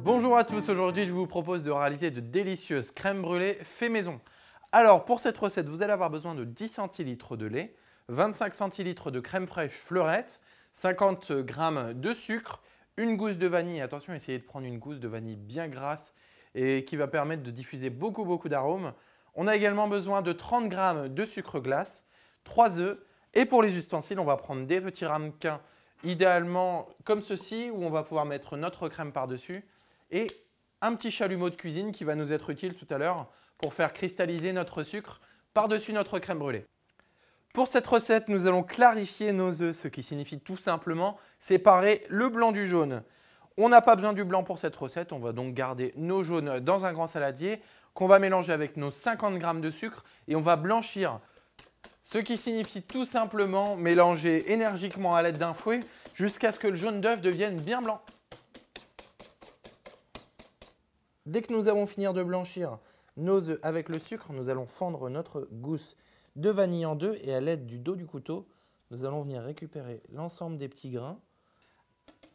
Bonjour à tous, aujourd'hui je vous propose de réaliser de délicieuses crèmes brûlées fait maison. Alors pour cette recette, vous allez avoir besoin de 10 centilitres de lait, 25 centilitres de crème fraîche fleurette, 50 g de sucre, une gousse de vanille. Attention, essayez de prendre une gousse de vanille bien grasse et qui va permettre de diffuser beaucoup d'arômes. On a également besoin de 30 g de sucre glace, 3 œufs et pour les ustensiles, on va prendre des petits ramequins idéalement comme ceci où on va pouvoir mettre notre crème par-dessus et un petit chalumeau de cuisine qui va nous être utile tout à l'heure pour faire cristalliser notre sucre par-dessus notre crème brûlée. Pour cette recette, nous allons clarifier nos œufs, ce qui signifie tout simplement séparer le blanc du jaune. On n'a pas besoin du blanc pour cette recette, on va donc garder nos jaunes dans un grand saladier qu'on va mélanger avec nos 50 g de sucre et on va blanchir. Ce qui signifie tout simplement mélanger énergiquement à l'aide d'un fouet jusqu'à ce que le jaune d'œuf devienne bien blanc. Dès que nous avons fini de blanchir nos œufs avec le sucre, nous allons fendre notre gousse de vanille en deux et à l'aide du dos du couteau, nous allons venir récupérer l'ensemble des petits grains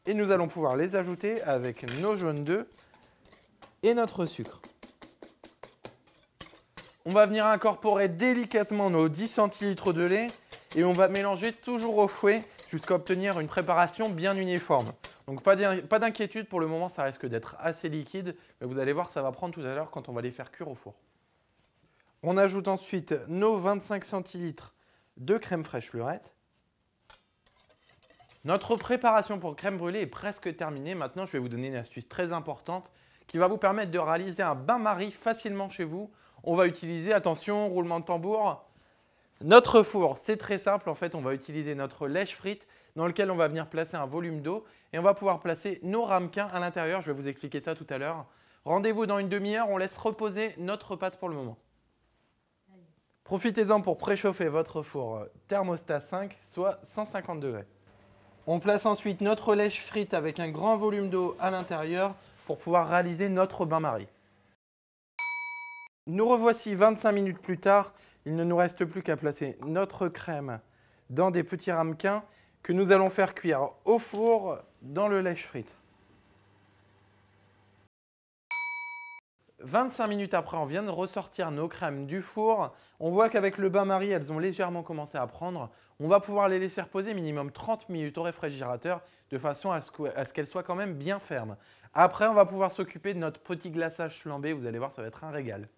et nous allons pouvoir les ajouter avec nos jaunes d'œufs et notre sucre. On va venir incorporer délicatement nos 10 centilitres de lait et on va mélanger toujours au fouet jusqu'à obtenir une préparation bien uniforme. Donc pas d'inquiétude, pour le moment ça risque d'être assez liquide, mais vous allez voir que ça va prendre tout à l'heure quand on va les faire cuire au four. On ajoute ensuite nos 25 centilitres de crème fraîche fleurette. Notre préparation pour crème brûlée est presque terminée. Maintenant, je vais vous donner une astuce très importante qui va vous permettre de réaliser un bain-marie facilement chez vous. On va utiliser, attention, roulement de tambour, notre four. C'est très simple, en fait, on va utiliser notre lèche frite dans lequel on va venir placer un volume d'eau et on va pouvoir placer nos ramequins à l'intérieur. Je vais vous expliquer ça tout à l'heure. Rendez-vous dans une demi-heure, on laisse reposer notre pâte pour le moment. Profitez-en pour préchauffer votre four thermostat 5, soit 150 degrés. On place ensuite notre lèche frite avec un grand volume d'eau à l'intérieur pour pouvoir réaliser notre bain-marie. Nous revoici 25 minutes plus tard. Il ne nous reste plus qu'à placer notre crème dans des petits ramequins que nous allons faire cuire au four dans le lèche frite. 25 minutes après, on vient de ressortir nos crèmes du four. On voit qu'avec le bain-marie, elles ont légèrement commencé à prendre. On va pouvoir les laisser reposer minimum 30 minutes au réfrigérateur de façon à ce qu'elles soient quand même bien fermes. Après, on va pouvoir s'occuper de notre petit glaçage flambé. Vous allez voir, ça va être un régal.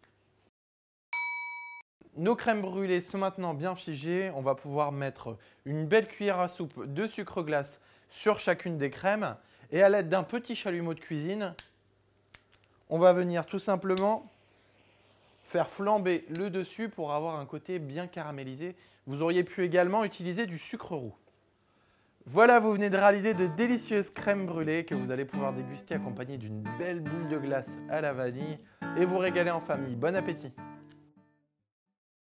Nos crèmes brûlées sont maintenant bien figées. On va pouvoir mettre une belle cuillère à soupe de sucre glace sur chacune des crèmes. Et à l'aide d'un petit chalumeau de cuisine, on va venir tout simplement faire flamber le dessus pour avoir un côté bien caramélisé. Vous auriez pu également utiliser du sucre roux. Voilà, vous venez de réaliser de délicieuses crèmes brûlées que vous allez pouvoir déguster accompagnées d'une belle boule de glace à la vanille et vous régaler en famille. Bon appétit!